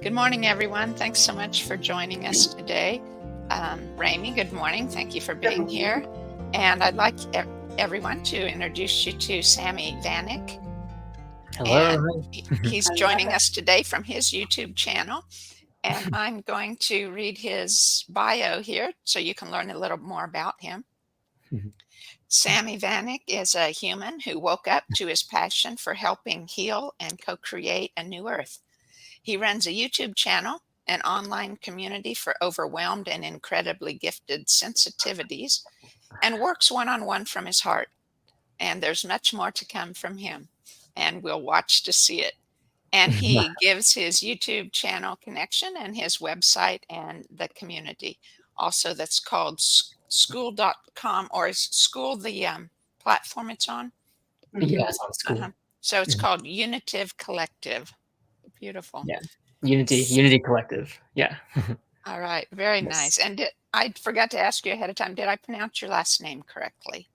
Good morning, everyone. Thanks so much for joining us today. Rami, good morning. Thank you for being here. And I'd like everyone to introduce you to Sammy Vanek. Hello. And he's joining us today from his YouTube channel. And I'm going to read his bio here so you can learn a little more about him. Sammy Vanek is a human who woke up to his passion for helping heal and co-create a new earth. He runs a YouTube channel, an online community for overwhelmed and incredibly gifted sensitivities, and works one-on-one from his heart. And there's much more to come from him, and we'll watch to see it. And he gives his YouTube channel connection and his website and the community. Also, that's called school.com, or is school the platform it's on? Yeah, it's on School. So it's called Unitive Collective. Beautiful. Yeah. Unity Collective. Yeah. All right. Very Yes. nice. And I forgot to ask you ahead of time, did I pronounce your last name correctly?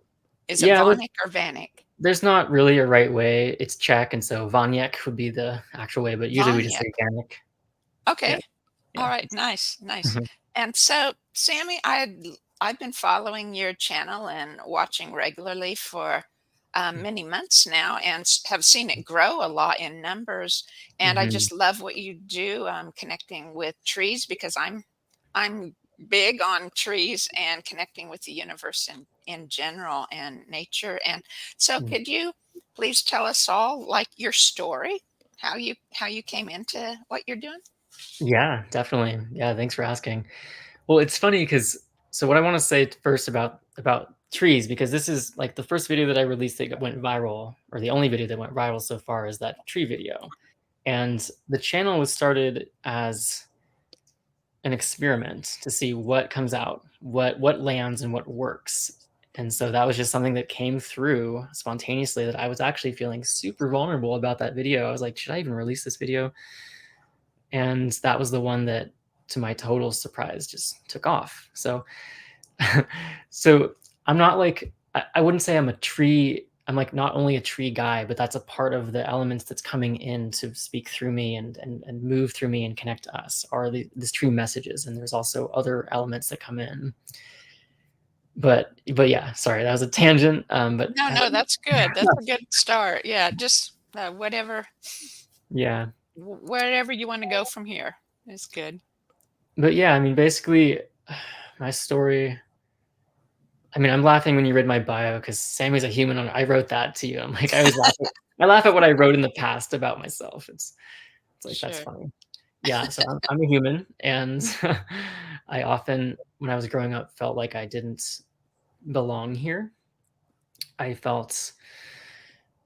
Is it Yeah, Vanek or Vanek? there's not really a right way. It's Czech, and so Vanek would be the actual way, but usually we just say Vanek. Okay. Yeah. All right. Nice. And so, Sammy, I've been following your channel and watching regularly for many months now, and have seen it grow a lot in numbers. And I just love what you do, connecting with trees, because I'm big on trees and connecting with the universe in general and nature. And so, could you please tell us all, like, your story, how you came into what you're doing? Yeah, definitely. Yeah, thanks for asking. Well, it's funny because what I want to say first about trees, because this is like the first video that I released that went viral, or the only video that went viral so far is that tree video. And the channel was started as an experiment to see what comes out, what lands and what works. And so that was just something that came through spontaneously, that I was actually feeling super vulnerable about that video. I was like, should I even release this video? And that was the one that, to my total surprise, just took off. So so I'm not like, I wouldn't say I'm a tree. I'm like not only a tree guy, but that's a part of the elements that's coming in to speak through me and move through me and connect to us, are these tree messages. And there's also other elements that come in. But yeah, sorry, that was a tangent. But No, that's good. That's a good start. Yeah, just whatever. Yeah, Wherever you want to go from here is good. but yeah, I mean, basically, my story. I mean, I'm laughing when you read my bio because Sammy's a human. I wrote that to you. I'm like, I always laugh. I laugh at what I wrote in the past about myself. It's like, that's funny. Yeah, so I'm a human, and I often, when I was growing up, felt like I didn't belong here.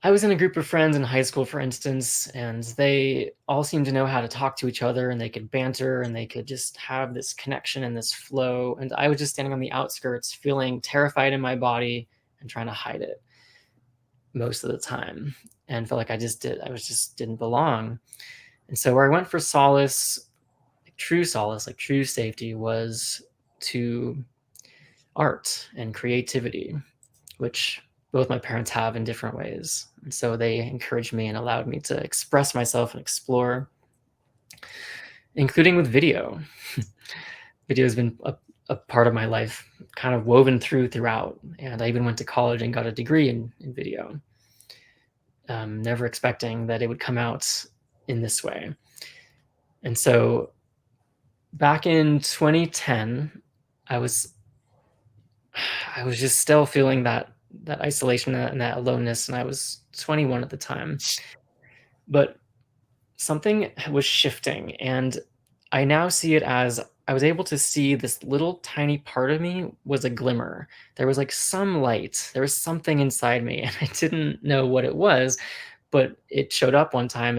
I was in a group of friends in high school, for instance, and they all seemed to know how to talk to each other, and they could banter, and they could just have this connection and this flow. And I was just standing on the outskirts, feeling terrified in my body and trying to hide it most of the time, and felt like I just didn't belong. And so where I went for solace, like true safety, was to art and creativity, which both my parents have in different ways. And so they encouraged me and allowed me to express myself and explore, including with video. Video has been a part of my life, kind of woven throughout. And I even went to college and got a degree in video, never expecting that it would come out in this way. And so back in 2010, I was just still feeling that isolation and that aloneness, and I was 21 at the time. But something was shifting, and I now see it as I was able to see this little tiny part of me was a glimmer. There was like some light. There was something inside me, and I didn't know what it was, but it showed up one time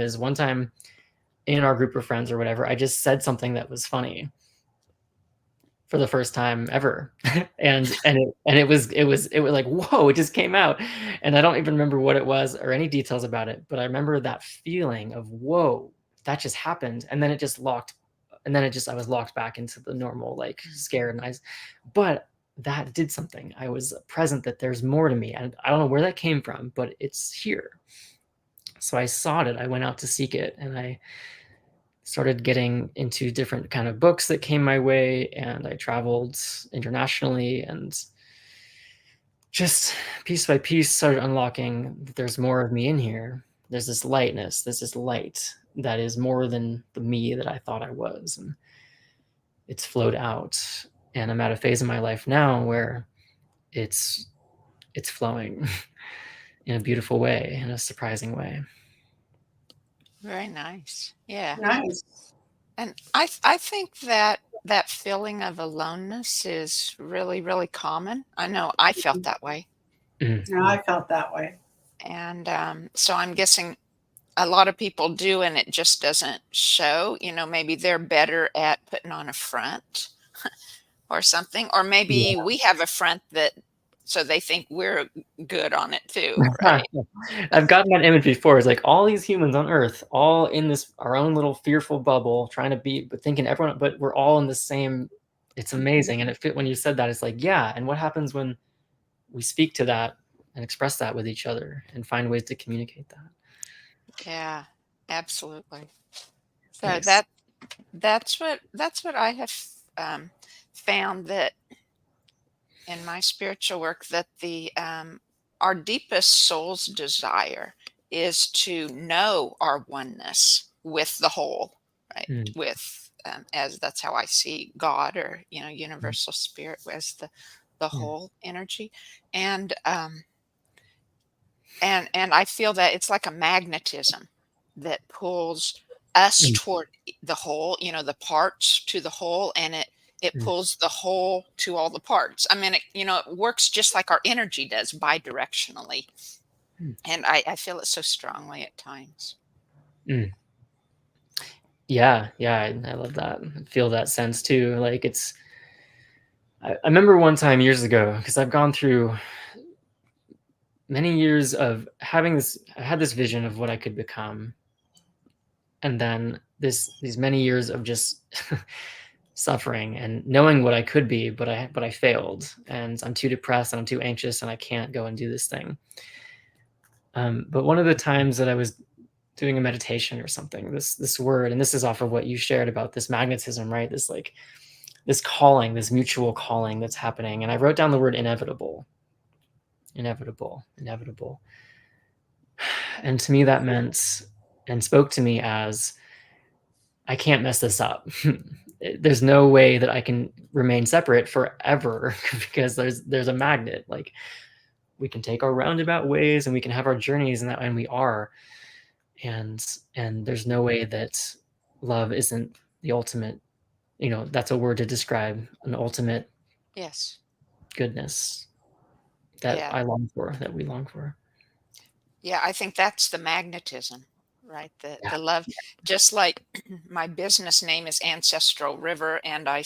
in our group of friends or whatever. I just said something that was funny for the first time ever. and it was like, whoa, it just came out. And I don't even remember what it was or any details about it, but I remember that feeling of, whoa, that just happened. And then it just locked. And then I was locked back into the normal, like, scared. But that did something. I was present that there's more to me. And I don't know where that came from, but it's here. So I sought it. I went out to seek it, and I started getting into different kind of books that came my way, and I traveled internationally, and just piece by piece started unlocking that there's more of me in here. There's this lightness, there's this light that is more than the me that I thought I was, and it's flowed out. And I'm at a phase in my life now where it's flowing in a beautiful way, in a surprising way. Very nice. Yeah. Nice. And I think that that feeling of aloneness is really, really common. I know I felt that way. Yeah, I felt that way. And so I'm guessing a lot of people do, and it just doesn't show. Maybe they're better at putting on a front or something, or maybe we have a front so they think we're good on it too, right? I've gotten that image before. It's like all these humans on Earth, all in this our own little fearful bubble, trying to be, but thinking everyone, but we're all in the same. It's amazing, and it fit when you said that. It's like, yeah. And what happens when we speak to that and express that with each other and find ways to communicate that? Yeah, absolutely. So Nice. that's what I have found, that in my spiritual work, that the our deepest soul's desire is to know our oneness with the whole, right? With as that's how I see God, or universal spirit, as the whole energy. And and I feel that it's like a magnetism that pulls us toward the whole, the parts to the whole, and it pulls the whole to all the parts. I mean, it works just like our energy does, bidirectionally. And I feel it so strongly at times. Yeah, I love that. I feel that sense too. Like I remember one time years ago, because I've gone through many years of having this. I had this vision of what I could become, and then these many years of just suffering and knowing what I could be, but I failed, and I'm too depressed and I'm too anxious and I can't go and do this thing. But one of the times that I was doing a meditation or something, this word, and this is off of what you shared about this magnetism, right? This calling, this mutual calling that's happening. And I wrote down the word inevitable. And to me, that meant and spoke to me as, I can't mess this up. There's no way that I can remain separate forever because there's a magnet. Like, we can take our roundabout ways and we can have our journeys, and we are. And there's no way that love isn't the ultimate, that's a word to describe an ultimate goodness that I long for, that we long for. Yeah, I think that's the magnetism, right? The love, just like my business name is Ancestral River, and I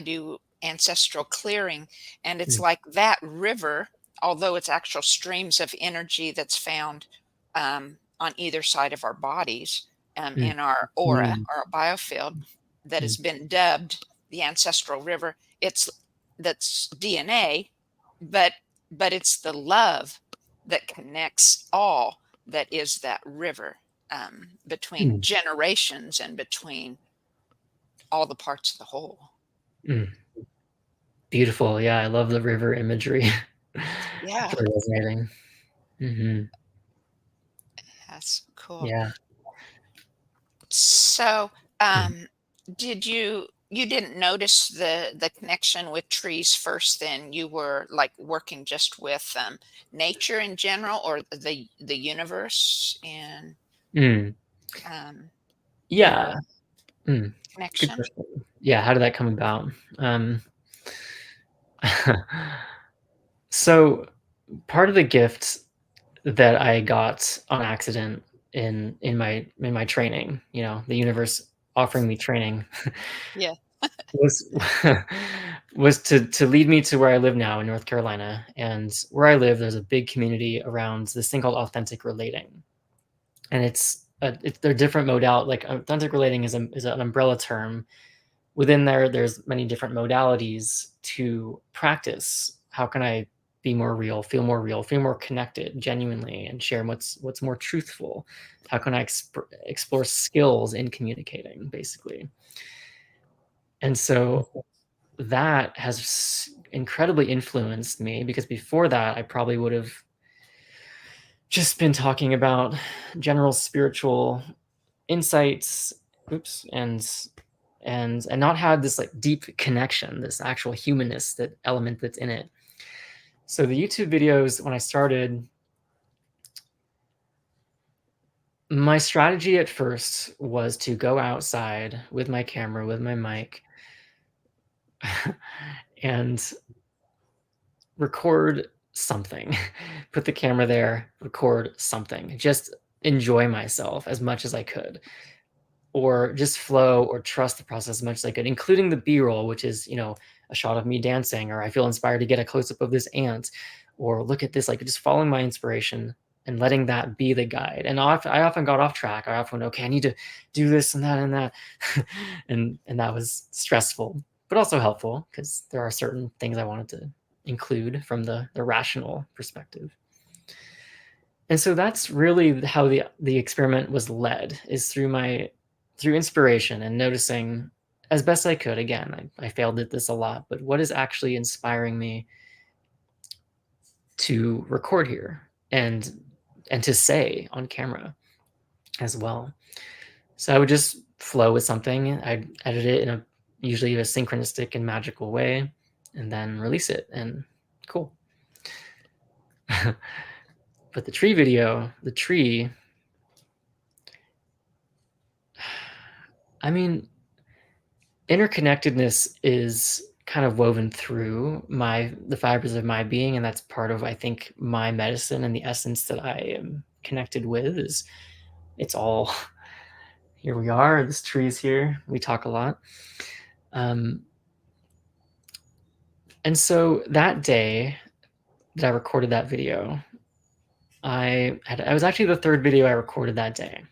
do ancestral clearing, and it's like that river, although it's actual streams of energy that's found on either side of our bodies, in our aura, our biofield, that has been dubbed the Ancestral River. That's DNA, but it's the love that connects all, that is that river, between generations and between all the parts of the whole. Beautiful. Yeah, I love the river imagery. Yeah. It's really resonating. That's cool. Yeah. So you didn't notice the connection with trees first, then? You were like working just with nature in general, or the universe, and yeah. Good connection? question. Yeah, how did that come about? So part of the gift that I got on accident in my training, the universe offering me training, Yeah. was to lead me to where I live now in North Carolina. And where I live, there's a big community around this thing called authentic relating, and they're different modalities. Like, authentic relating is an umbrella term. Within there's many different modalities to practice. How can I be more real, feel more connected genuinely, and share what's more truthful. How can I explore skills in communicating, basically? And so that has incredibly influenced me, because before that, I probably would have just been talking about general spiritual insights, and not had this like deep connection, this actual humanness, that element that's in it. So the YouTube videos, when I started, my strategy at first was to go outside with my camera, with my mic, and record something. Put the camera there, record something, just enjoy myself as much as I could, or just flow or trust the process as much as I could, including the B-roll, which is, a shot of me dancing, or I feel inspired to get a close-up of this ant, or look at this, like just following my inspiration and letting that be the guide. And I often got off track. I often went, okay, I need to do this and that and that. and that was stressful, but also helpful, because there are certain things I wanted to include from the rational perspective. And so that's really how the experiment was led, is through inspiration and noticing as best I could. Again, I failed at this a lot, but what is actually inspiring me to record here and to say on camera as well. So I would just flow with something. I'd edit it in usually a synchronistic and magical way, and then release it, and cool. But the tree video, I mean, interconnectedness is kind of woven through the fibers of my being, and that's part of, I think, my medicine, and the essence that I am connected with is, it's all, here we are, this tree is here, we talk a lot. And so that day that I recorded that video, I was actually the third video I recorded that day.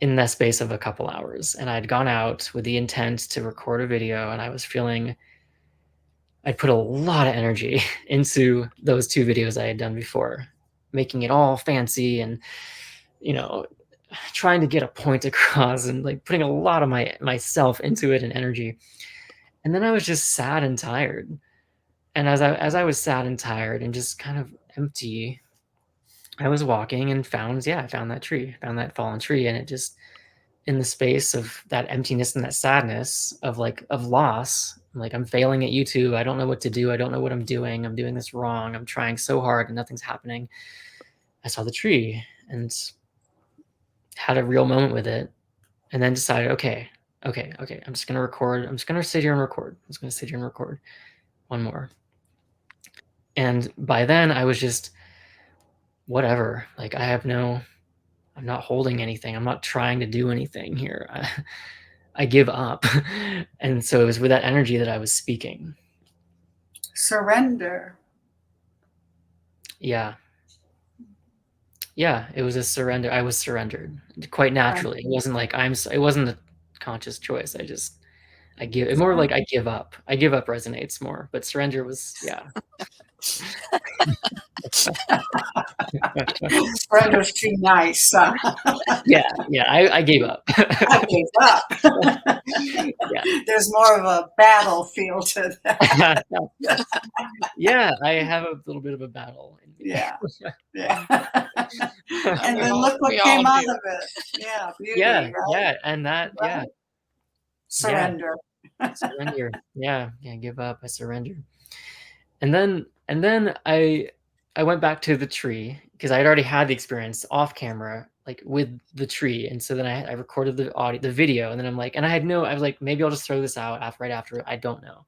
In the space of a couple hours. And I'd gone out with the intent to record a video, and I was feeling I'd put a lot of energy into those two videos I had done before, making it all fancy and, trying to get a point across, and like putting a lot of myself into it and energy. And then I was just sad and tired. And as I was sad and tired and just kind of empty, I was walking and I found that tree, found that fallen tree. And it just, in the space of that emptiness and that sadness of loss, like, I'm failing at YouTube. I don't know what to do. I don't know what I'm doing. I'm doing this wrong. I'm trying so hard and nothing's happening. I saw the tree and had a real moment with it, and then decided, okay, I'm just going to record. I'm just going to sit here and record. I'm just going to sit here and record one more. And by then I was just, whatever, like, I'm not holding anything. I'm not trying to do anything here. I give up. And so it was with that energy that I was speaking. Surrender. Yeah, it was a surrender. I was surrendered quite naturally. It wasn't like it wasn't a conscious choice. I give it more like I give up. I give up resonates more, but surrender was, yeah. Surrender's too nice. Yeah, I gave up. I gave up. Yeah. There's more of a battlefield to that. Yeah, I have a little bit of a battle. Yeah. And then look what came out of it. Yeah, beauty, right? Yeah, and that, right? Yeah. Surrender. Surrender. Yeah, give up. I surrender. And then I went back to the tree, because I had already had the experience off camera, like with the tree. And so then I recorded the video, and then I was like, maybe I'll just throw this out right after. I don't know.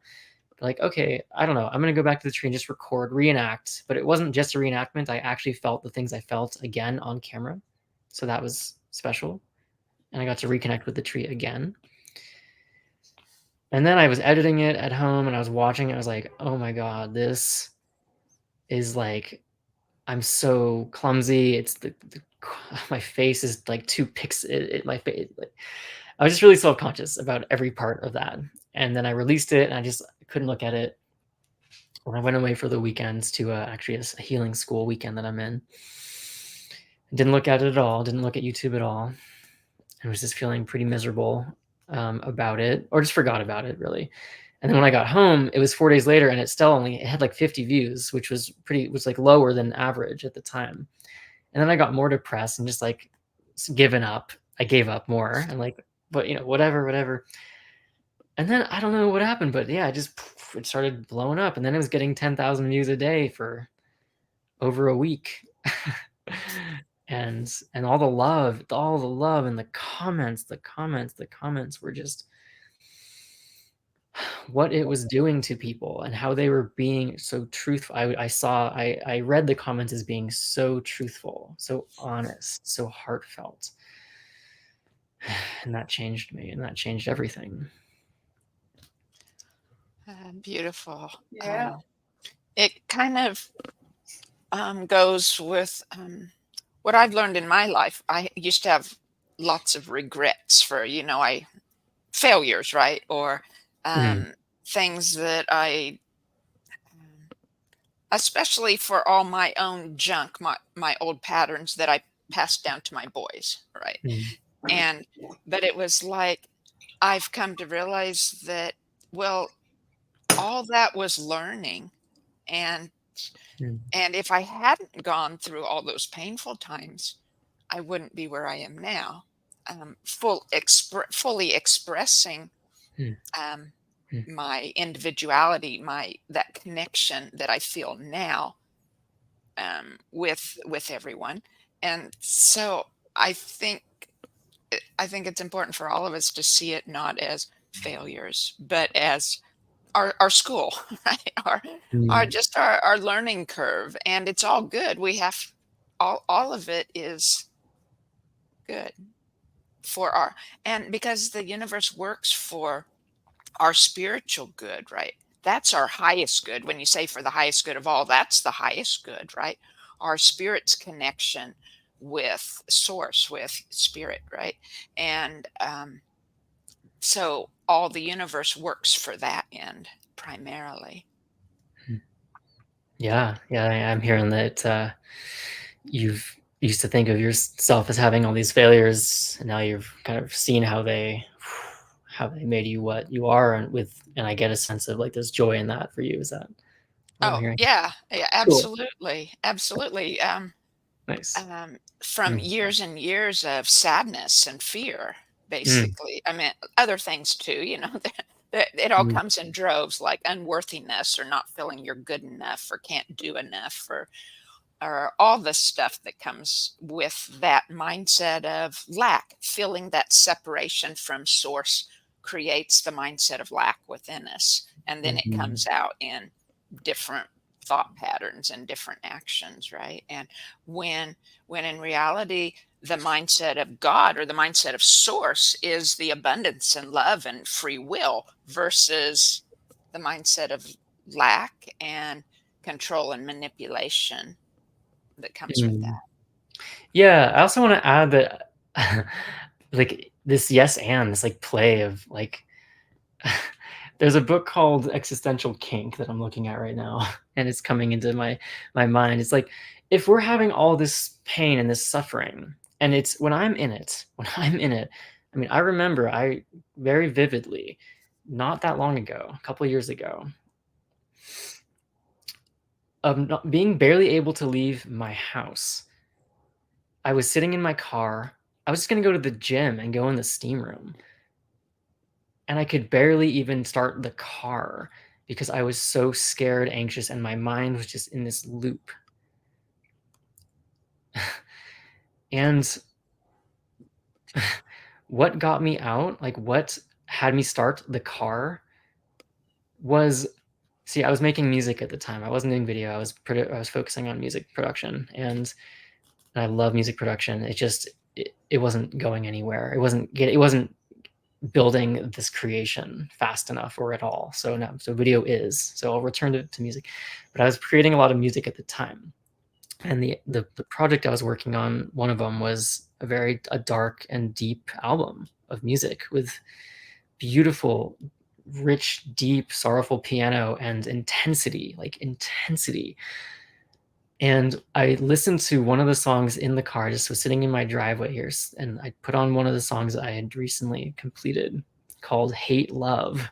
But like, okay, I don't know. I'm going to go back to the tree and just reenact. But it wasn't just a reenactment. I actually felt the things I felt again on camera. So that was special. And I got to reconnect with the tree again. And then I was editing it at home, and I was watching it. I was like, oh my God, this is like, I'm so clumsy. It's my face is like too my face. I was just really self-conscious about every part of that. And then I released it, and I just couldn't look at it. when I went away for the weekends to actually a healing school weekend that I'm in. Didn't look at it at all. Didn't look at YouTube at all. I was just feeling pretty miserable about it, or just forgot about it really. And then when I got home, it was 4 days later, and it had like 50 views, which was like lower than average at the time. And then I got more depressed and just like given up. I gave up more and like, but whatever. And then I don't know what happened, but yeah, it started blowing up, and then it was getting 10,000 views a day for over a week. and all the love and the comments were just what it was doing to people and how they were being so truthful. I read the comments as being so truthful, so honest, so heartfelt. And that changed me, and that changed everything. Beautiful. Yeah. It kind of goes with what I've learned in my life. I used to have lots of regrets for, failures, right? Or things that especially for all my own junk, my old patterns that I passed down to my boys, right? But it was like, I've come to realize that, well, all that was learning. And if I hadn't gone through all those painful times, I wouldn't be where I am now, fully expressing my individuality, that connection that I feel now with everyone. And so I think it's important for all of us to see it not as failures, but as our school, right? Our learning curve, and it's all good. We have all of it is good for and because the universe works for our spiritual good, right? That's our highest good. When you say for the highest good of all, that's the highest good, right? Our spirit's connection with source, with spirit, right? And so all the universe works for that end primarily. Yeah, I'm hearing that you've used to think of yourself as having all these failures, and now you've kind of seen how they made you what you are, and I get a sense of like there's joy in that for you. Is that what I'm hearing? Yeah, Cool. absolutely. Nice. From years and years of sadness and fear, basically. I mean, other things too, it all comes in droves, like unworthiness or not feeling you're good enough or can't do enough, or all the stuff that comes with that mindset of lack. Feeling that separation from source creates the mindset of lack within us, and then it comes out in different thought patterns and different actions, right? And when in reality, the mindset of God or the mindset of source is the abundance and love and free will, versus the mindset of lack and control and manipulation that comes with that. Yeah, I also want to add that like this this like play of like there's a book called Existential Kink that I'm looking at right now, and it's coming into my mind. It's like, if we're having all this pain and this suffering, and it's when I'm in it, I mean, I remember very vividly, not that long ago, a couple of years ago, of not being barely able to leave my house. I was sitting in my car. I was just going to go to the gym and go in the steam room. And I could barely even start the car because I was so scared, anxious, and my mind was just in this loop. And what got me out, like what had me start the car, was, I was making music at the time. I wasn't doing video. I was focusing on music production, and I love music production. It wasn't going anywhere. It wasn't building this creation fast enough or at all. So video is. So I'll return to music. But I was creating a lot of music at the time. And the project I was working on, one of them was a dark and deep album of music with beautiful rich, deep, sorrowful piano and intensity, like intensity. And I listened to one of the songs in the car, just was sitting in my driveway here, and I put on one of the songs I had recently completed called Hate Love.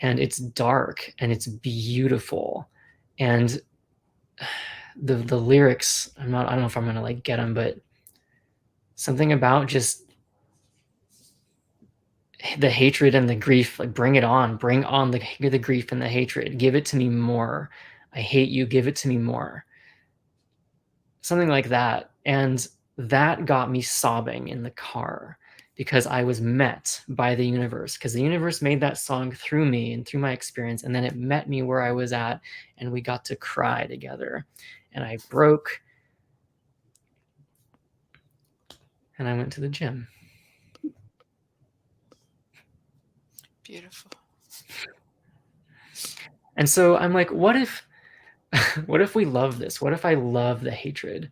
And it's dark and it's beautiful. And the lyrics, I don't know if I'm gonna like get them, but something about just the hatred and the grief, like bring it on, bring on the grief and the hatred, give it to me more. I hate you, give it to me more. Something like that. And that got me sobbing in the car because I was met by the universe, because the universe made that song through me and through my experience, and then it met me where I was at, and we got to cry together. And I broke, and I went to the gym. Beautiful. And so I'm like, what if we love this? What if I love the hatred?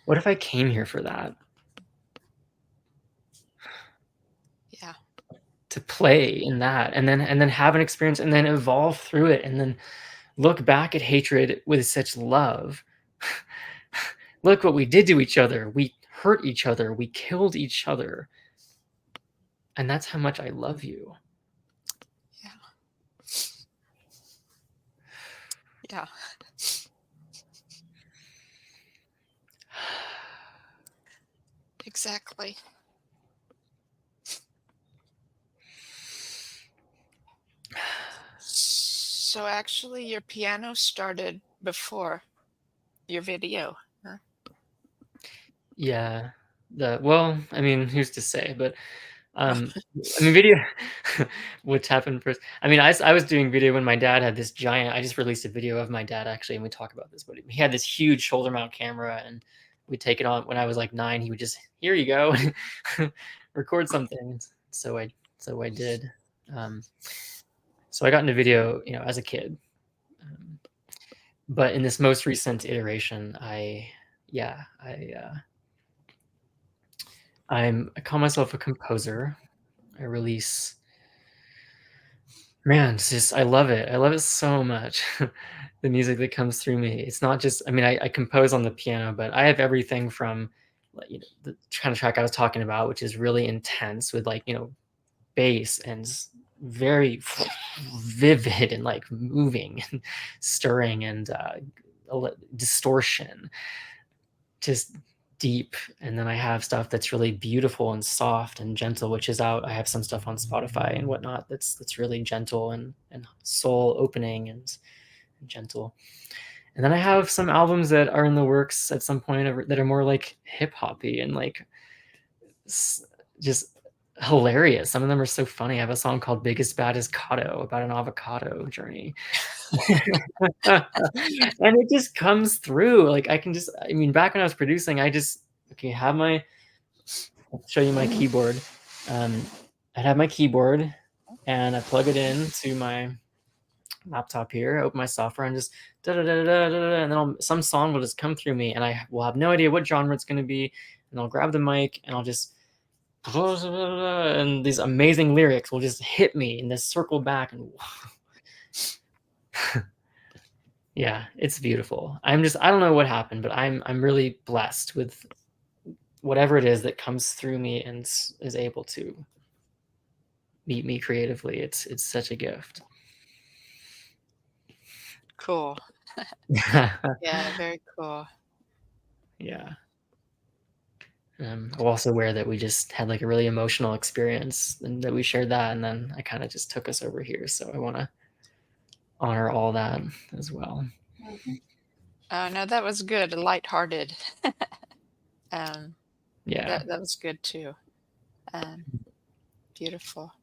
What if I came here for that? Yeah. To play in that, and then have an experience, and then evolve through it, and then look back at hatred with such love. Look what we did to each other. We hurt each other. We killed each other. And that's how much I love you. Yeah. Yeah. Exactly. So actually your piano started before your video, huh? Yeah. Well, I mean, who's to say? But I mean, video, which happened first. I mean, I was doing video when my dad had this giant, I just released a video of my dad actually, and we talk about this, but he had this huge shoulder mount camera, and we'd take it on when I was like 9. He would just, here you go, record something. So I did. So I got into video, as a kid. But in this most recent iteration, I call myself a composer. I release, man, it's just, I love it. I love it so much. The music that comes through me. It's not just, I mean, I compose on the piano, but I have everything from, the kind of track I was talking about, which is really intense with bass and very vivid and like moving and stirring and distortion, just deep. And then I have stuff that's really beautiful and soft and gentle, which is out. I have some stuff on Spotify and whatnot that's really gentle and soul opening and gentle. And then I have some albums that are in the works at some point that are more like hip hoppy and like just hilarious. Some of them are so funny. I have a song called Biggest Baddest Cotto about an avocado journey. And it just comes through. Like I mean, back when I was producing, I'll show you my keyboard. I'd have my keyboard and I plug it in to my laptop here, open my software and just and then some song will just come through me and I will have no idea what genre it's going to be. And I'll grab the mic and I'll just, and these amazing lyrics will just hit me and just circle back and yeah, it's beautiful. I don't know what happened, but I'm really blessed with whatever it is that comes through me and is able to meet me creatively. It's such a gift. Cool. Yeah, very cool. Yeah. I'm also aware that we just had like a really emotional experience and that we shared that, and then I kind of just took us over here. So I want to honor all that as well. No, that was good. Lighthearted. Yeah. That was good too. Beautiful.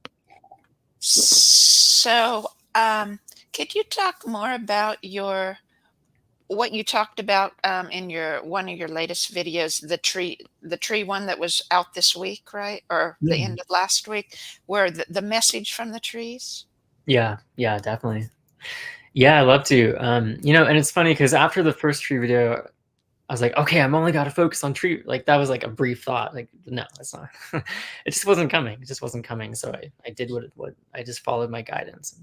So, could you talk more about what you talked about in one of your latest videos, the tree one that was out this week, right? Or the end of last week, where the message from the trees? Yeah, definitely. Yeah, I'd love to. And it's funny because after the first tree video, I was like, okay, I'm only got to focus on tree. Like that was like a brief thought. Like, no, it's not. It just wasn't coming. It just wasn't coming. So I did what I just followed my guidance.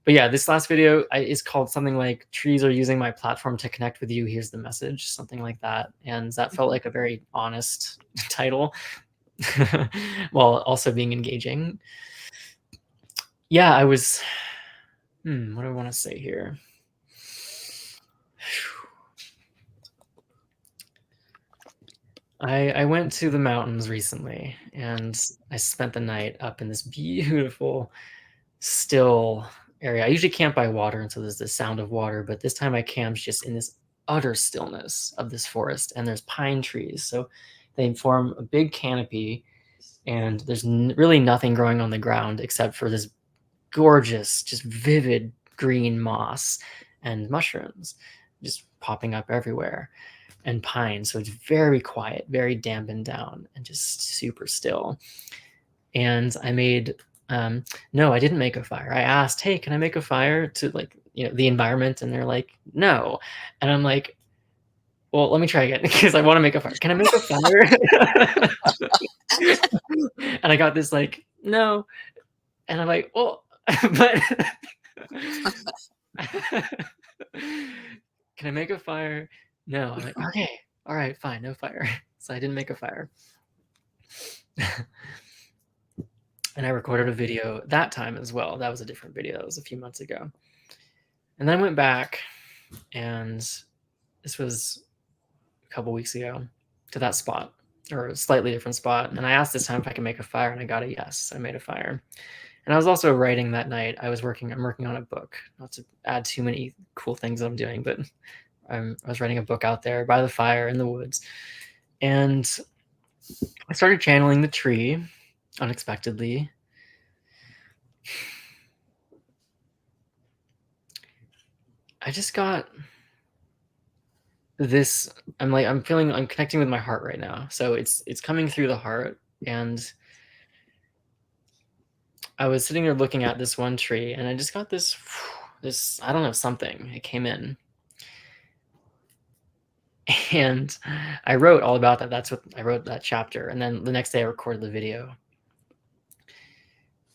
But yeah, this last video is called something like "Trees are using my platform to connect with you. Here's the message," something like that. And that felt like a very honest title, while also being engaging. Yeah, I was. What do I want to say here? I went to the mountains recently, and I spent the night up in this beautiful, still area. I usually camp by water, and so there's the sound of water, but this time I camped just in this utter stillness of this forest, and there's pine trees, so they form a big canopy, and there's really nothing growing on the ground except for this gorgeous, just vivid green moss and mushrooms just popping up everywhere, and pine. So it's very quiet, very dampened down, and just super still. And I made no, I didn't make a fire. I asked, hey, can I make a fire to like, the environment? And they're like, no. And I'm like, well, let me try again because I want to make a fire. Can I make a fire? And I got this like, no. And I'm like, well, but can I make a fire? No. I'm like, okay, all right, fine, no fire. So I didn't make a fire. And I recorded a video that time as well. That was a different video. That was a few months ago. And then I went back, and this was a couple weeks ago, to that spot, or a slightly different spot. And I asked this time if I could make a fire, and I got a yes. I made a fire. And I was also writing that night. I'm working on a book. Not to add too many cool things that I'm doing, but I was writing a book out there by the fire in the woods. And I started channeling the tree unexpectedly. I just got this. I'm connecting with my heart right now. So it's coming through the heart. And I was sitting there looking at this one tree, and I just got this, I don't know, something. It came in. And I wrote all about that. That's what I wrote, that chapter. And then the next day I recorded the video.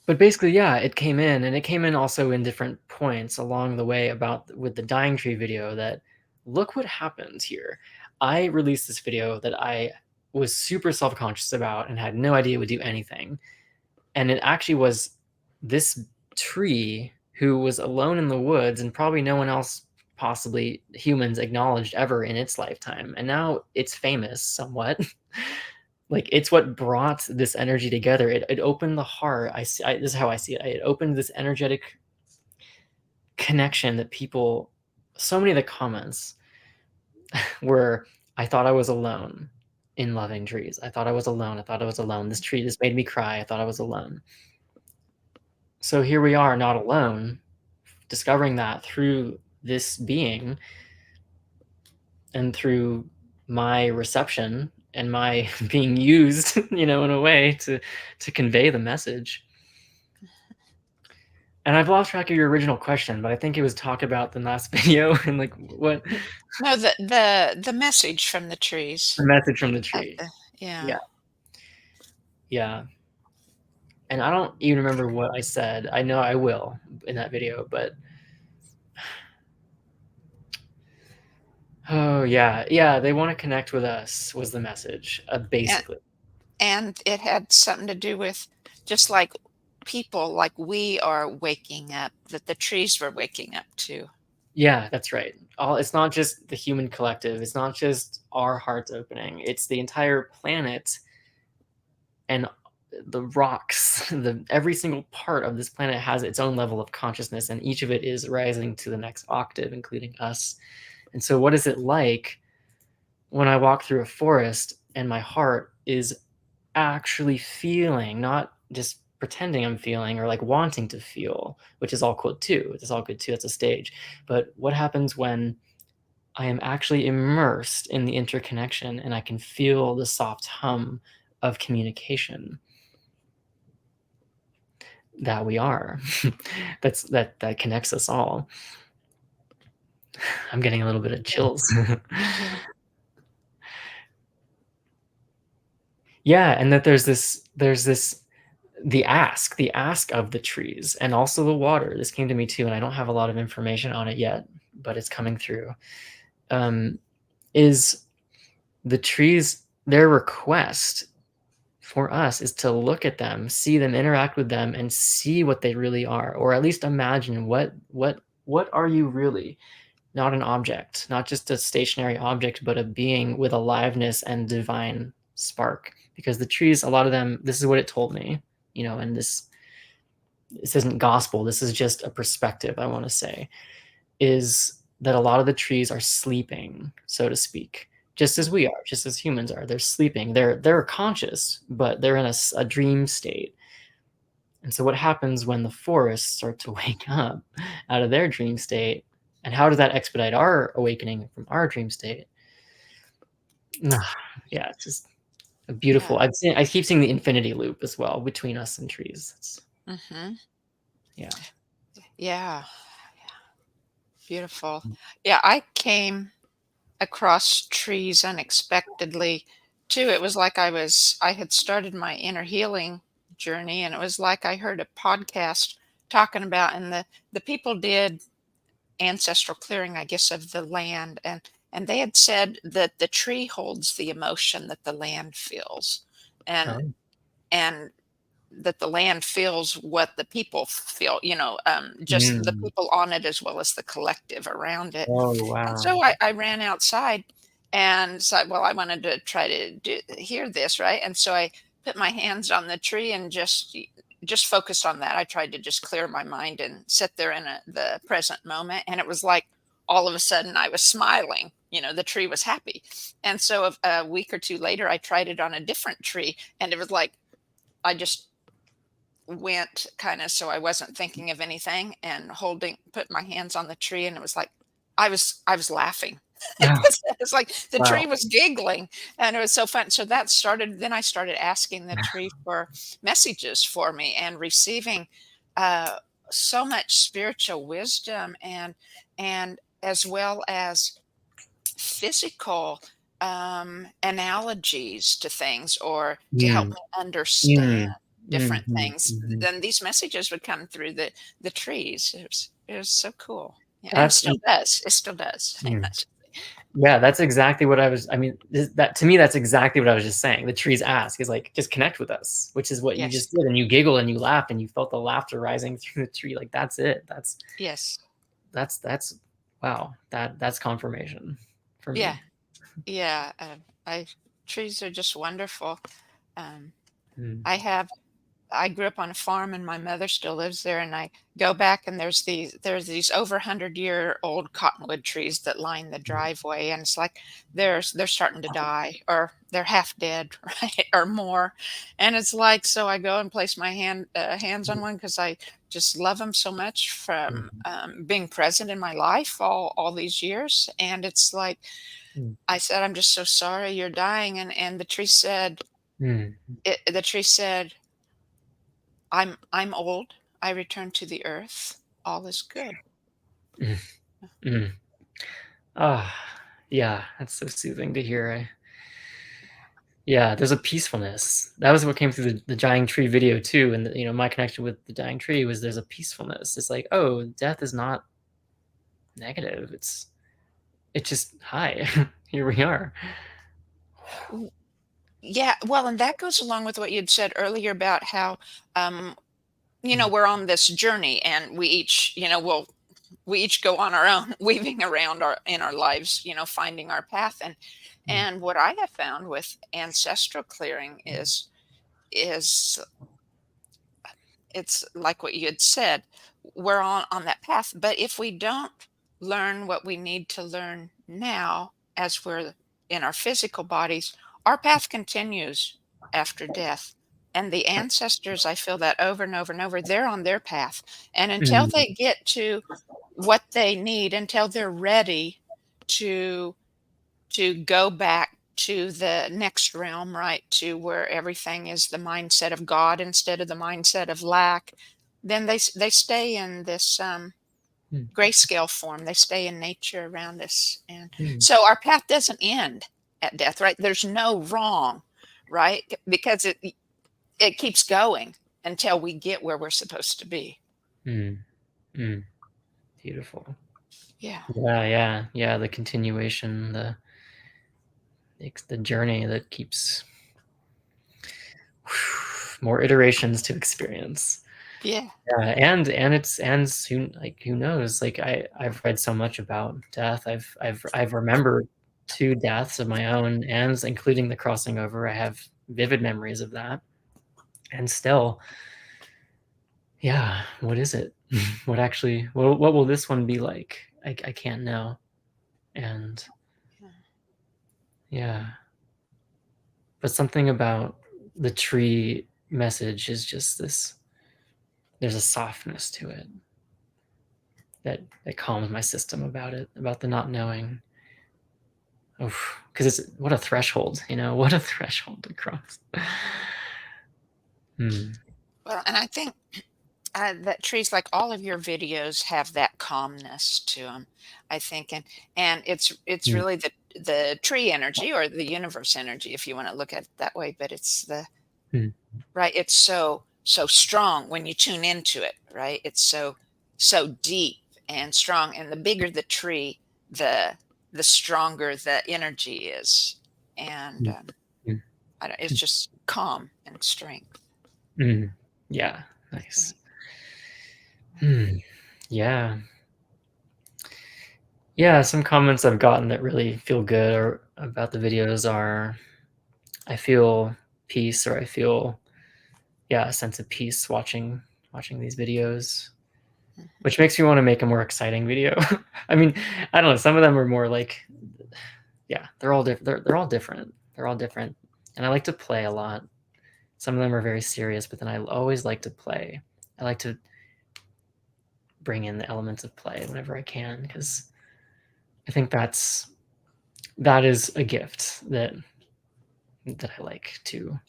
But basically, yeah, it came in, and it came in also in different points along the way with the dying tree video, that look what happened here. I released this video that I was super self-conscious about and had no idea it would do anything. And it actually was this tree who was alone in the woods, and probably no one else, possibly humans, acknowledged ever in its lifetime. And now it's famous somewhat. Like, it's what brought this energy together. It opened the heart. This is how I see it. It opened this energetic connection that people, so many of the comments were, I thought I was alone in loving trees. I thought I was alone. I thought I was alone. This tree just made me cry. I thought I was alone. So here we are, not alone, discovering that through this being, and through my reception and my being used, in a way to convey the message. And I've lost track of your original question, but I think it was talk about the last video and like what. No, the message from the trees. The message from the tree. Yeah. Yeah. And I don't even remember what I said. I know I will in that video, but oh yeah, they want to connect with us was the message, basically. And it had something to do with, just like people, like we are waking up, that the trees were waking up too. Yeah, that's right. It's not just the human collective. It's not just our hearts opening. It's the entire planet, and the rocks, every single part of this planet has its own level of consciousness, and each of it is rising to the next octave, including us. And so what is it like when I walk through a forest and my heart is actually feeling, not just pretending I'm feeling or like wanting to feel, which is all cool too. It's all good too. That's a stage. But what happens when I am actually immersed in the interconnection and I can feel the soft hum of communication that we are, that connects us all. I'm getting a little bit of chills. Yeah, and that there's this the ask of the trees and also the water. This came to me too, and I don't have a lot of information on it yet, but it's coming through. Is the trees, their request for us is to look at them, see them, interact with them, and see what they really are, or at least imagine what are you really? Not an object, not just a stationary object, but a being with aliveness and divine spark. Because the trees, a lot of them, this is what it told me, and this isn't gospel, this is just a perspective, I want to say, is that a lot of the trees are sleeping, so to speak, just as we are, just as humans are. They're sleeping. They're conscious, but they're in a dream state. And so what happens when the forests start to wake up out of their dream state? And how does that expedite our awakening from our dream state? Yeah, it's just a beautiful. Yeah. I keep seeing the infinity loop as well between us and trees. Yeah. Yeah. Beautiful. Yeah, I came across trees unexpectedly too. It was like I had started my inner healing journey, and it was like I heard a podcast talking about, and the people did ancestral clearing, I guess, of the land, and they had said that the tree holds the emotion that the land feels, and Oh. and that the land feels what the people feel, just the people on it as well as the collective around it. Oh, And wow. so I ran outside and said, well, I wanted to try to hear this, right? And so I put my hands on the tree and just focused on that. I tried to just clear my mind and sit there in the present moment. And it was like all of a sudden I was smiling. The tree was happy. And so a week or two later, I tried it on a different tree, and it was like I just went kind of so I wasn't thinking of anything and put my hands on the tree, and it was like I was laughing. Yeah. It's like the Wow. tree was giggling, and it was so fun. So then I started asking the tree for messages for me and receiving uh so much spiritual wisdom, and as well as physical analogies to things, or to help Mm. me understand Mm. different Mhm, things. mhm. Then these messages would come through the trees. It was so cool. Yeah, and it That's still does. It still does. yeah, that's exactly what I mean, that to me, that's exactly what I was just saying. The trees ask is like, just connect with us, which is what you Yes. just did. And you giggled and you laughed and you felt the laughter rising through the tree. Like, that's it. Yes. That's wow. That's confirmation for Yeah. me. Yeah. I Trees are just wonderful. Um, Mm. I grew up on a farm, and my mother still lives there, and I go back, and there's these over 100-year-old cottonwood trees that line the driveway, and it's like they're starting to die, or they're half dead, right, or more. And it's like, so I go and place my hands on one because I just love them so much from Mhm. being present in my life all these years. And it's like Mm. I said, I'm just so sorry you're dying, and Mm. the tree said, I'm old. I return to the earth. All is good. Mm. Mm. Ah, yeah, that's so soothing to hear. Yeah, there's a peacefulness. That was what came through the dying tree video too, and my connection with the dying tree was there's a peacefulness. It's like, oh, death is not negative. It's just hi, here we are. W- Yeah, well, and that goes along with what you'd said earlier about how, um, Mm. we're on this journey, and we each go on our own, weaving around in our lives, finding our path. Mm. And what I have found with ancestral clearing is it's like what you had said, we're on that path. But if we don't learn what we need to learn now as we're in our physical bodies, our path continues after death. And the ancestors, I feel that over and over and over, they're on their path. And until Mm. they get to what they need, until they're ready to go back to the next realm, right? To where everything is the mindset of God instead of the mindset of lack, then they stay in this Mm. grayscale form. They stay in nature around us, and Mm. so our path doesn't end at death, right? There's no wrong, right? Because it keeps going until we get where we're supposed to be. Beautiful. Yeah. Yeah. The continuation, the journey that keeps more iterations to experience. Yeah. And soon, like, who knows? Like, I've read so much about death. I've remembered 2 deaths of my own, and including the crossing over. I have vivid memories of that. And still, yeah, what is it? What will this one be like? I can't know. And yeah. But something about the tree message is just this, there's a softness to it that calms my system about it, about the not knowing. Because it's, what a threshold, what a threshold to cross. Well, and I think that trees, like all of your videos, have that calmness to them, I think, and it's really the tree energy or the universe energy, if you want to look at it that way. But it's right. It's so strong when you tune into it, right? It's so deep and strong, and the bigger the tree, the stronger the energy is, and it's just calm and strength. Yeah, nice. Yeah, some comments I've gotten that really feel good or about the videos are, I feel peace, or I feel a sense of peace watching these videos, which makes me want to make a more exciting video. I mean, I don't know, some of them are more like, they're all different. They're all different. They're all different. And I like to play a lot. Some of them are very serious, but then I always like to play. I like to bring in the elements of play whenever I can, because I think that is a gift that I like to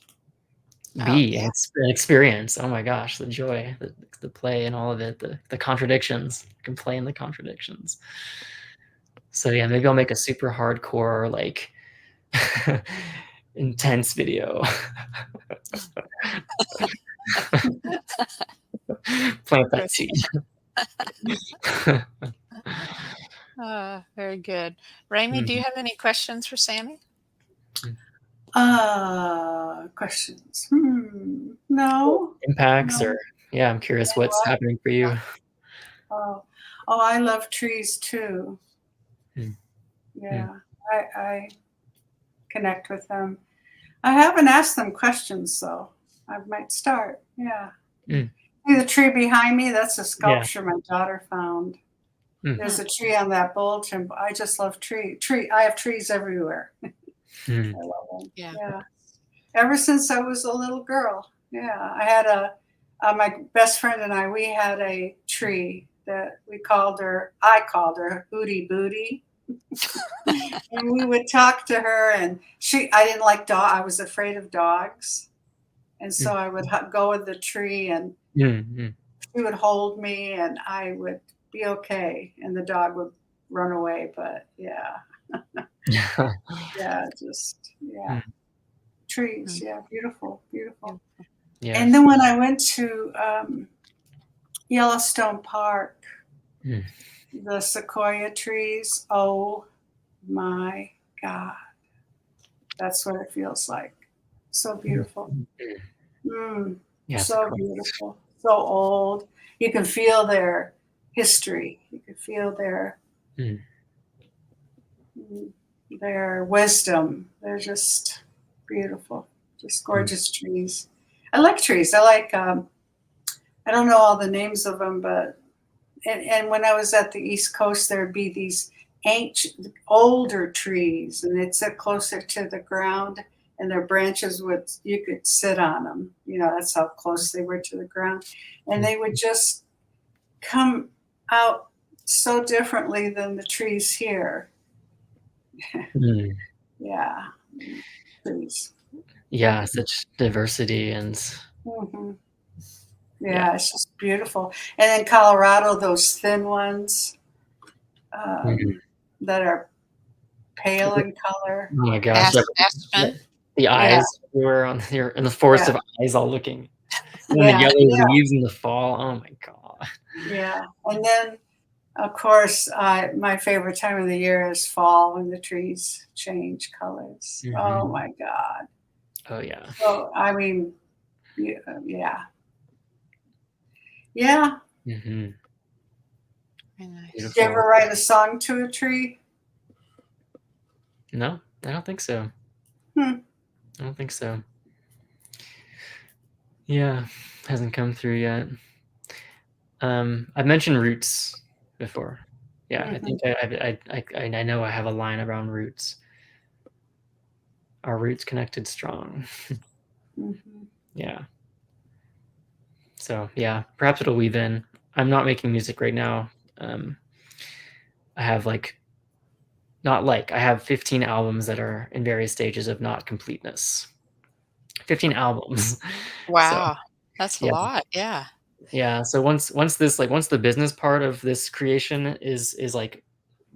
be and experience. Oh my gosh, the joy, the play and all of it, the contradictions. I can play in the contradictions. So yeah, maybe I'll make a super hardcore, like, intense video. Plant that seed. Very good. Rami, do you have any questions for Sammy? Questions? No. Impacts, or I'm curious what's happening for you. Oh, I love trees too. Yeah, I connect with them. I haven't asked them questions, so I might start. Yeah. See the tree behind me? That's a sculpture my daughter found. There's a tree on that bulletin. I just love tree. I have trees everywhere. I love them. Yeah. Ever since I was a little girl. Yeah. I had my best friend and we had a tree that I called her Hootie Booty. And we would talk to her, and I didn't like dogs. I was afraid of dogs. And so I would go with the tree, and she would hold me, and I would be okay. And the dog would run away. But trees. Yeah. Beautiful. Beautiful. Yeah. And then when I went to Yellowstone Park, the sequoia trees, oh my God. That's what it feels like. So beautiful. So beautiful. So old. You can feel their history. You can feel their wisdom. They're just beautiful. Just gorgeous trees. I like trees. I like, I don't know all the names of them, but, and when I was at the East Coast, there'd be these ancient, older trees, and they'd sit closer to the ground, and their branches you could sit on them. That's how close they were to the ground. And they would just come out so differently than the trees here. Yeah. Trees. Yeah, such diversity and. Yeah, it's just beautiful. And in Colorado, those thin ones that are pale in color. Oh my gosh. Aspen. the eyes were on here in the forest of eyes all looking. And then the yellow leaves in the fall. Oh my God. Yeah. And then, of course, my favorite time of the year is fall when the trees change colors. Mm-hmm. Oh my God. Oh yeah. So, I mean, yeah. Yeah. Mm-hmm. Nice. Did you ever write a song to a tree? No, I don't think so. I don't think so. Yeah, hasn't come through yet. I've mentioned roots before. Yeah, I think I know I have a line around roots. Our roots connected strong. Yeah. So yeah, perhaps it'll weave in. I'm not making music right now. I have I have 15 albums that are in various stages of not completeness. 15 albums. Wow. So, That's a lot. Yeah. Yeah. So once the business part of this creation is like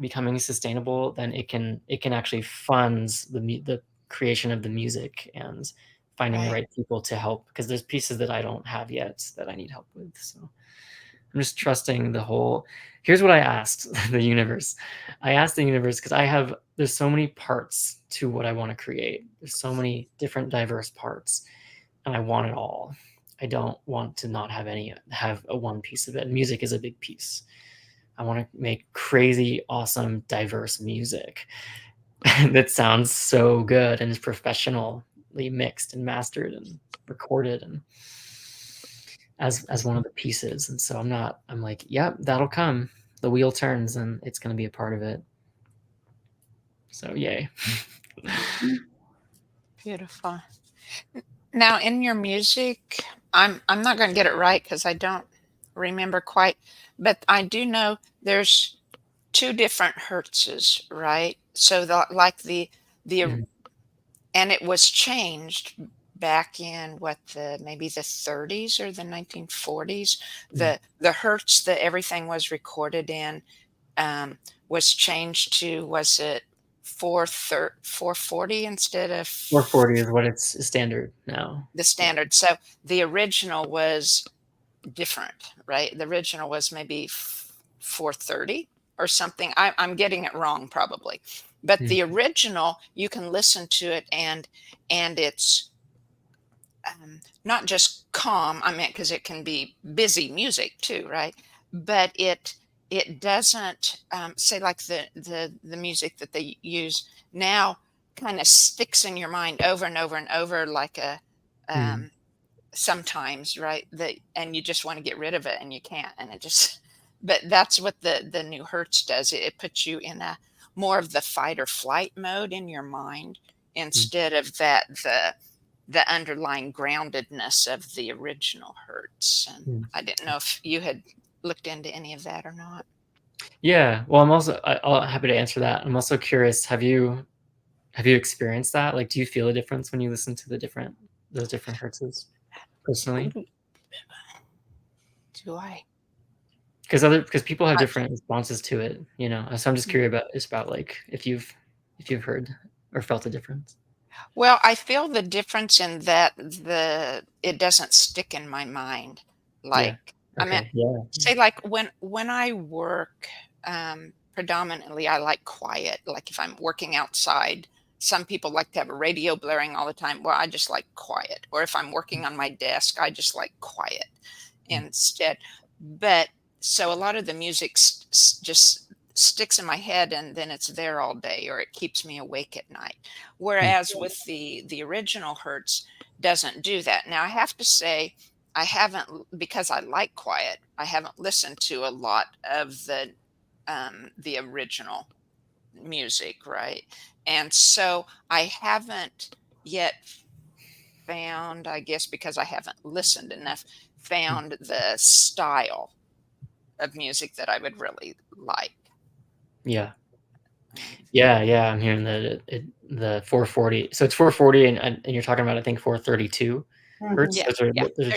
becoming sustainable, then it can actually fund the creation of the music and finding the right people to help, because there's pieces that I don't have yet that I need help with. So I'm just trusting the whole. Here's what I asked the universe. I asked the universe because there's so many parts to what I want to create. There's so many different diverse parts, and I want it all. I don't want to not have a one piece of it. Music is a big piece. I want to make crazy, awesome, diverse music that sounds so good and is professionally mixed and mastered and recorded and as one of the pieces. And so I'm like, yep, that'll come. The wheel turns and it's going to be a part of it. So yay. Beautiful. Now, in your music, I'm not going to get it right because I don't remember quite, but I do know there's 2 different hertzes, right? So and it was changed back in maybe the 30s or the 1940s. The hertz that everything was recorded in was changed to, was it 440 instead of 440 is what it's standard now. the standard. So the original was different, right? The original was maybe 430 or something. I'm getting it wrong probably, but the original, you can listen to it and it's not just calm. I mean, because it can be busy music too, right? But it doesn't say like the music that they use now kind of sticks in your mind over and over and over like a sometimes, right? And you just want to get rid of it and you can't, and it just but that's what the new hertz does. It puts you in a more of the fight or flight mode in your mind instead of the underlying groundedness of the original hertz. And I didn't know if you had looked into any of that or not. Yeah, well, I'm happy to answer that. I'm also curious, have you experienced that? Like, do you feel a difference when you listen to those different hertzes personally? Do I? Because people have different responses to it, you know. So I'm just curious about like if you've heard or felt a difference. Well, I feel the difference in that it doesn't stick in my mind. Like, I mean, say like when I work, predominantly I like quiet. Like if I'm working outside, some people like to have a radio blaring all the time. Well, I just like quiet. Or if I'm working on my desk, I just like quiet instead. But so a lot of the music just sticks in my head and then it's there all day, or it keeps me awake at night. Whereas with the original hertz doesn't do that. Now I have to say I haven't, because I like quiet, I haven't listened to a lot of the original music, right? And so I haven't yet found, I guess because I haven't listened enough, found the style of music that I would really like. Yeah. I'm hearing the 440. So it's 440, and you're talking about, I think, 432 hertz. Yeah,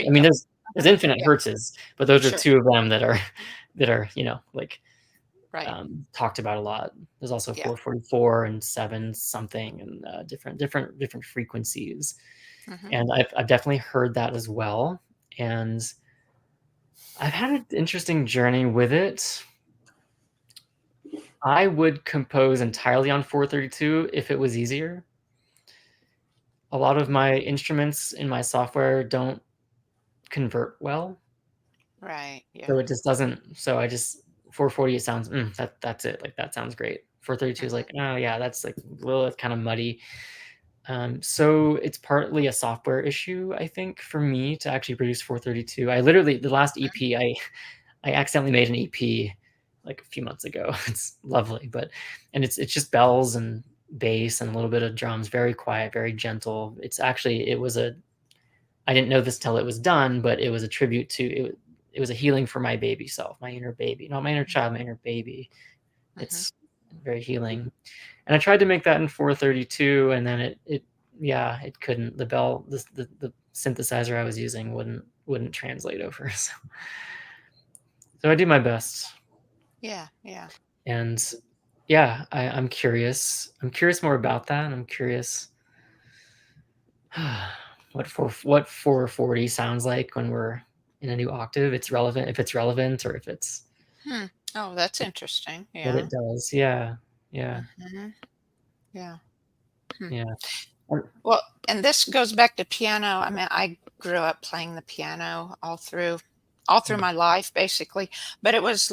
I mean, there's infinite hertzes, but those are 2 of them that are like Right. talked about a lot. There's also Yeah. 444 and 7 something, and different frequencies. Hmm. And I've definitely heard that as well. And I've had an interesting journey with it. I would compose entirely on 432 if it was easier. A lot of my instruments in my software don't convert well. Right. Yeah. So it just doesn't. So I just 440 sounds that's it. Like that sounds great. 432 is Hmm. like, oh yeah, that's like a little kind of muddy. So it's partly a software issue, I think, for me to actually produce 432. I literally the last EP I accidentally made an EP like a few months ago. It's lovely, but and it's just bells and bass and a little bit of drums, very quiet, very gentle. It's actually it was a I didn't know this till it was done, but it was a tribute to it. It was a healing for my baby self, my inner baby, not my inner child, my inner baby. Hmm. It's very healing. And I tried to make that in 432, and then it yeah, it couldn't. The bell, the synthesizer I was using wouldn't translate over. So I do my best. Yeah. Yeah. And yeah, I'm curious. I'm curious more about that. I'm curious what 440 sounds like when we're in a new octave. It's relevant if it's relevant or if it's Hmm. Oh, that's interesting. what Yeah. it does. Yeah. Yeah. Hmm. Yeah. Hmm. Yeah. Well, and this goes back to piano. I mean, I grew up playing the piano all through my life, basically. But it was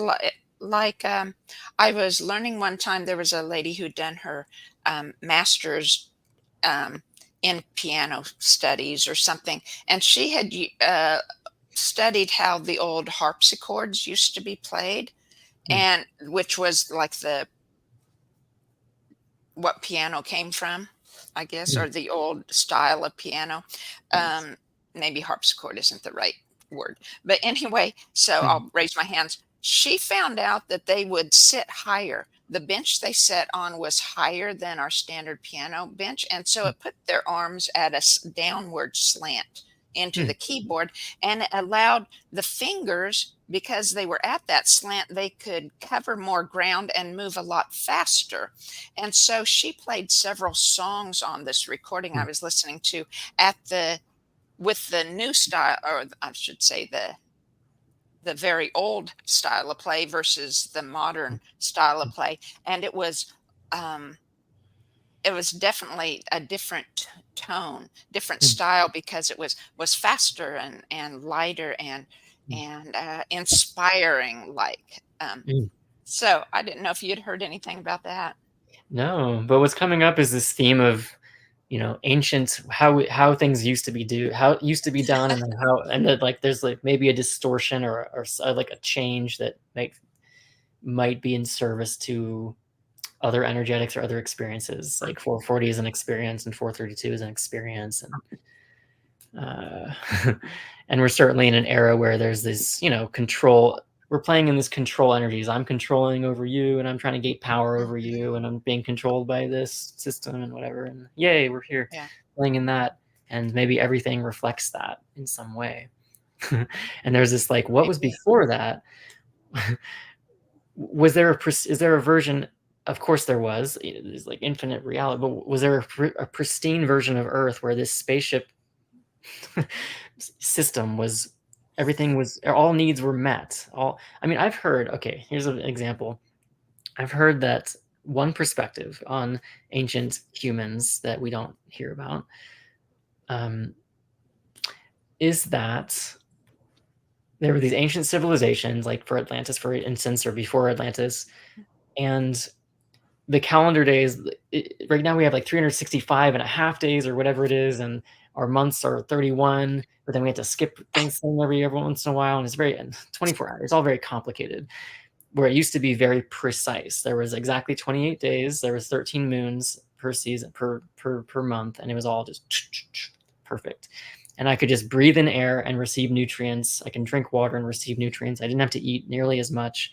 like I was learning one time. There was a lady who'd done her master's um, in piano studies or something, and she had studied how the old harpsichords used to be played, Mm, and which was like the what piano came from, I guess, mm, or the old style of piano. yes. Um, Maybe harpsichord isn't the right word. But anyway, so Mm, I'll raise my hands. She found out that they would sit higher. The bench they sat on was higher than our standard piano bench. And so mm, it put their arms at a downward slant into mm, the keyboard, and it allowed the fingers, because they were at that slant, they could cover more ground and move a lot faster. And so she played several songs on this recording I mm, was listening to at the with the new style, or I should say the very old style of play versus the mm, modern style of play. And um it was definitely a different tone, different mm, style, because it was faster and lighter mm, and inspiring, like mm. so I didn't know if you'd heard anything about that. No, but what's coming up is this theme of, ancient how things used to be how it used to be done, and then how and then like there's like maybe a distortion or like a change that might be in service to other energetics or other experiences. Like 440 is an experience and 432 is an experience, uh, and we're certainly in an era where there's this, control. We're playing in this control energies. I'm controlling over you, and I'm trying to gain power over Mhm. you, and I'm being controlled by this system and whatever. And yay, we're here Yeah. playing in that, and maybe everything reflects that in some way. And there's this like, what was Maybe. before that? Was there is there a version? Of course there was. There's like infinite reality, but was there a pristine version of Earth where this spaceship system was everything was all needs were met? I mean, I've heard, okay, here's an example. I've heard that one perspective on ancient humans that we don't hear about um, is that there were these ancient civilizations, like for Atlantis, for instance, or before Atlantis, and the calendar days, right now we have like 365 and a half days or whatever it is, and our months are 31, but then we have to skip things every once in a while, and it's very 24 hours. It's all very complicated. Where it used to be very precise. There was exactly 28 days. There was 13 moons per season per month, and it was all just perfect. And I could just breathe in air and receive nutrients. I can drink water and receive nutrients. I didn't have to eat nearly as much.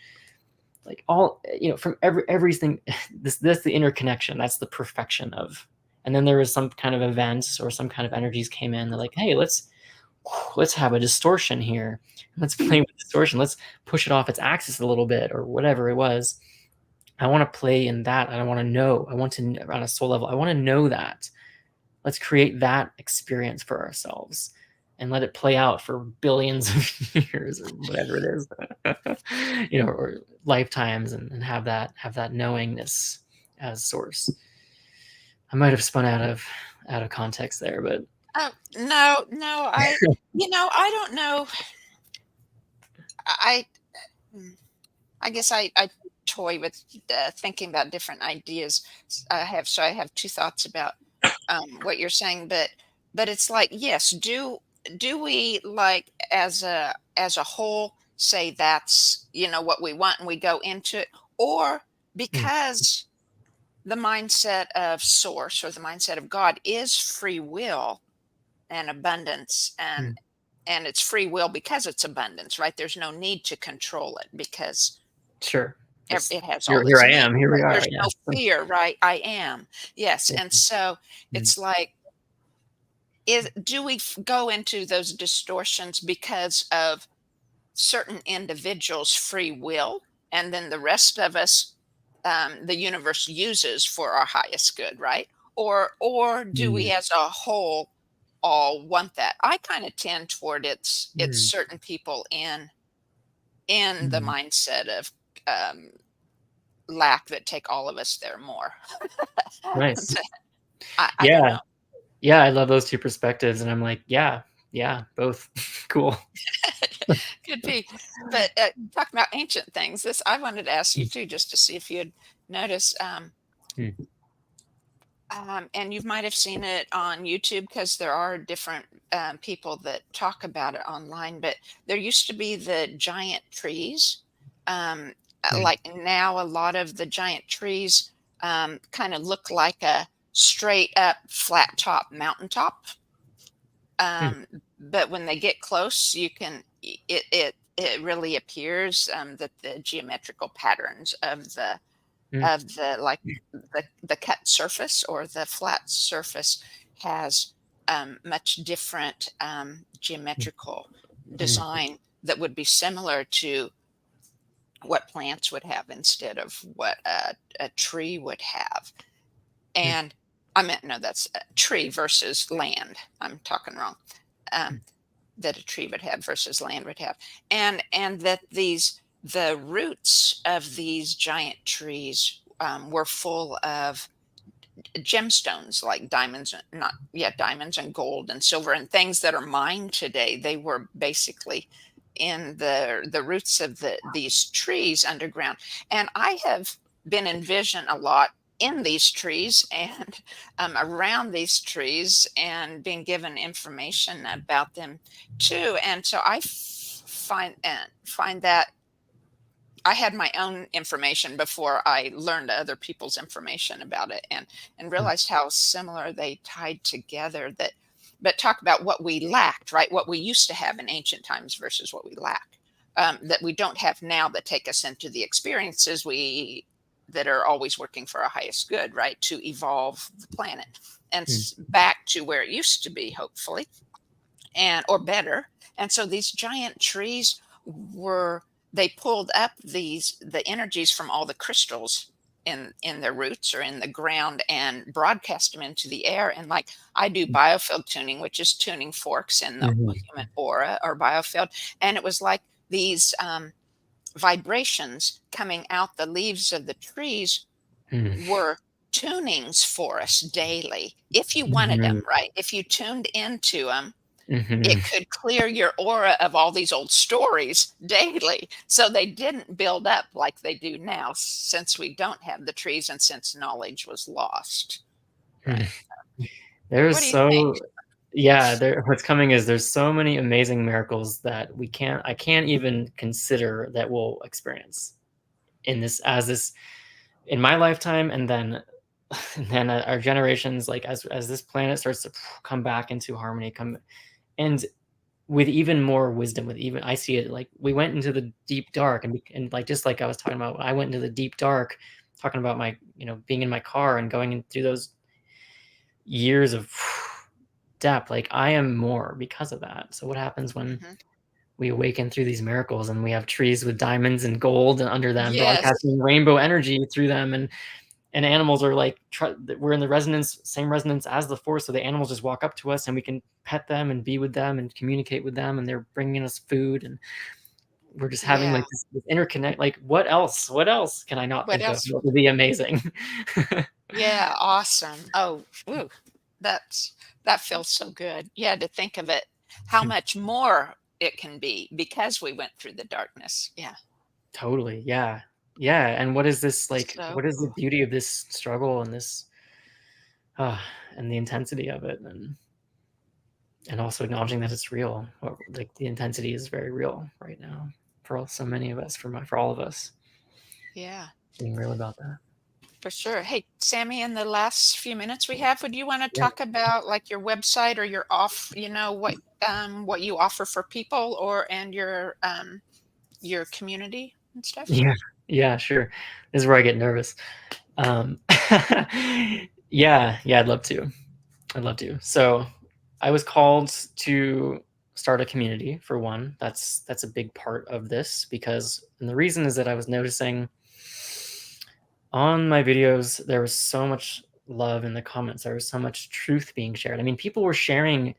Like all, from everything. That's the interconnection. That's the perfection of. And then there was some kind of events or some kind of energies came in. They're like, hey, let's have a distortion here. Let's play with distortion. Let's push it off its axis a little bit or whatever it was. I want to play in that. I want to know. I want to, on a soul level, I want to know that. Let's create that experience for ourselves and let it play out for billions of years or whatever it is, or lifetimes, and have that knowingness as source. I might have spun out of context there, but Oh, no, I don't know. I I guess I toy with thinking about different ideas. I have two thoughts about what you're saying, but it's like, yes, do we, like, as a whole, say that's what we want and we go into it, or mm, because the mindset of source or the mindset of God is free will and abundance, mm, and it's free will because it's abundance, right? There's no need to control it because sure. Just it has all here its I needs, am. Here we right? are. There's Yeah. no fear, right? I am. Yes. And so Mm, it's like, do we go into those distortions because of certain individuals' free will, and then the rest of us, the universe uses for our highest good, right? Or do we, mm, as a whole, all want that? I kind of tend toward it's mm, certain people in the mm. mindset of um, lack that take all of us there more. Nice. I don't Yeah. know. Yeah. I love those two perspectives. And I'm like, yeah, both. Cool. Could be. But talking about ancient things, this I wanted to ask you too, just to see if you had noticed. Mm, And you might have seen it on YouTube because there are different people that talk about it online. But there used to be the giant trees. mm, Like now, a lot of the giant trees kind of look like a straight up flat top mountaintop. mm, Um, but when they get close, it really appears that the geometrical patterns mm, of the like the cut surface or the flat surface has much different geometrical mm, design that would be similar to what plants would have instead of what a tree would have. mm, And I meant, no, that's a tree versus land. I'm talking wrong. Um, that a tree would have versus land would have, and that the roots of these giant trees were full of gemstones like diamonds, not yeah, diamonds and gold and silver and things that are mined today. They were basically in the roots of these trees underground. And I have been in vision a lot in these trees and around these trees and being given information about them too. And so find that I had my own information before I learned other people's information about it, and mm, realized how similar they tied together. That, but talk about what we lacked, right? What we used to have in ancient times versus what we lack, that we don't have now, that take us into the experiences we that are always working for our highest good, right? To evolve the planet and mm, back to where it used to be, hopefully, and or better. And so these giant trees were, they pulled up the energies from all the crystals in their roots or in the ground and broadcast them into the air. And like, I do biofield tuning, which is tuning forks in the mhm, human aura or biofield, and it was like these vibrations coming out the leaves of the trees mm, were tunings for us daily if you wanted them, mhm, right? If you tuned into them, mhm, it could clear your aura of all these old stories daily. So they didn't build up like they do now, since we don't have the trees and since knowledge was lost. mm. Right. There's What do you think? so Yeah, what's coming is there's so many amazing miracles that I can't even consider that we'll experience in this in my lifetime, and then and then our generations, like as this planet starts to come back into harmony, come and with even more wisdom, with even I see it like we went into the deep dark, and like just like I was talking about, I went into the deep dark, talking about my being in my car and going in through those years of depth. Like I am more because of that. So what happens when Hmm. we awaken through these miracles, and we have trees with diamonds and gold and under them, Yes. broadcasting rainbow energy through them, and animals are like, we're in the same resonance as the force, so the animals just walk up to us and we can pet them and be with them and communicate with them, and they're bringing us food, and we're just having like this interconnect. Like, what else can I not think of? It would be amazing. Yeah, awesome. Oh, woo, that feels so good. Yeah, to think of it, how much more it can be because we went through the darkness. Yeah. Totally. Yeah. Yeah. And what is this like? So what is the cool. beauty of this struggle and this, and the intensity of it, and also acknowledging that it's real. Like, the intensity is very real right now for so many of us, for all of us. Yeah. Being real about that. For sure. Hey, Sammy, in the last few minutes we have, would you want to Yeah. talk about like your website or your what you offer for people and your community and stuff? Yeah. Yeah, sure. This is where I get nervous. Yeah, I'd love to. So I was called to start a community, for one. That's a big part of this, and the reason is that I was noticing on my videos, there was so much love in the comments. There was so much truth being shared. I mean, people were sharing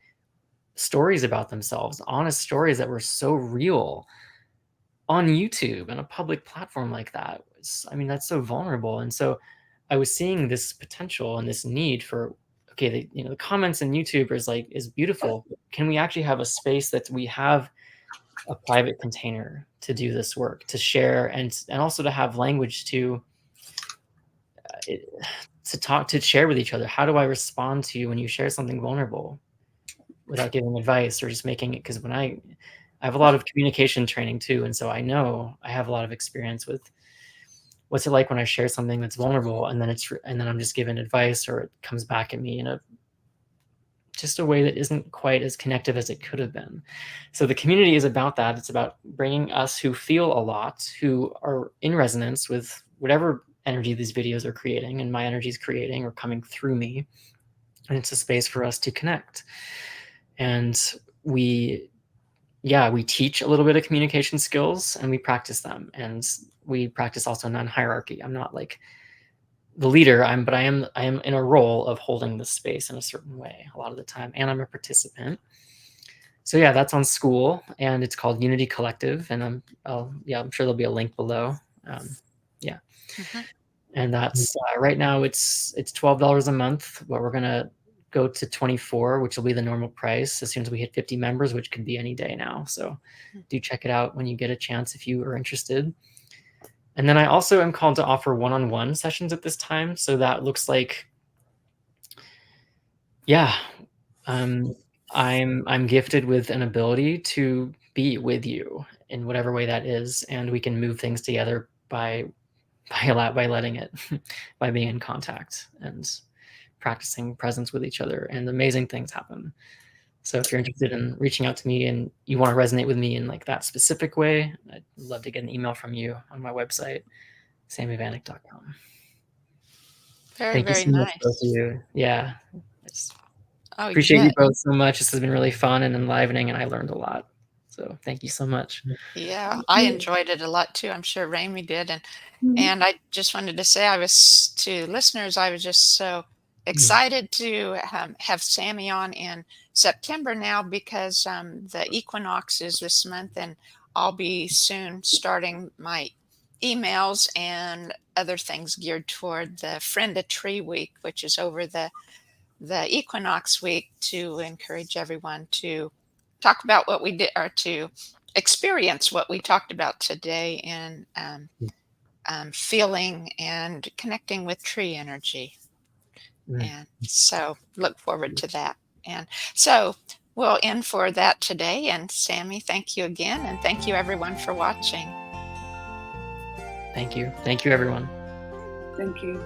stories about themselves, honest stories that were so real on YouTube and a public platform like that. That's so vulnerable. And so I was seeing this potential and this need for, okay, the comments in YouTube is beautiful. Can we actually have a space that we have a private container to do this work, to share, and also to have language to talk, to share with each other? How do I respond to you when you share something vulnerable without giving advice or just making it? Because when I have a lot of communication training too, and so I know I have a lot of experience with what's it like when I share something that's vulnerable, and then I'm just given advice, or it comes back at me in just a way that isn't quite as connective as it could have been. So the community is about that. It's about bringing us who feel a lot, who are in resonance with whatever energy these videos are creating, and my energy is creating or coming through me. And it's a space for us to connect. And we teach a little bit of communication skills, and we practice them. And we practice also non-hierarchy. I'm not like the leader, I am in a role of holding the space in a certain way a lot of the time, and I'm a participant. So yeah, that's on School, and it's called Unity Collective, and I'm sure there'll be a link below. And that's right now it's $12 a month, but we're gonna go to 24, which will be the normal price as soon as we hit 50 members, which could be any day now. So do check it out when you get a chance if you are interested. And then I also am called to offer one-on-one sessions at this time. So that looks like, I'm gifted with an ability to be with you in whatever way that is, and we can move things together by letting it, by being in contact and practicing presence with each other, and amazing things happen. So if you're interested in reaching out to me and you want to resonate with me in like that specific way, I'd love to get an email from you on my website, sammyvanek.com. Thank you so much, both of you. Yeah. I appreciate you both so much. This has been really fun and enlivening, and I learned a lot. So thank you so much. Yeah, I enjoyed it a lot too. I'm sure Rami did. And I just wanted to say, to listeners, I was just so excited to have Sammy on in September now, because the equinox is this month, and I'll be soon starting my emails and other things geared toward the Friend a Tree Week, which is over the equinox week, to encourage everyone to talk about what we did, or to experience what we talked about today in feeling and connecting with tree energy. And so look forward to that. And so we'll end for that today. And Sammy, thank you again. And thank you everyone for watching. Thank you. Thank you, everyone. Thank you.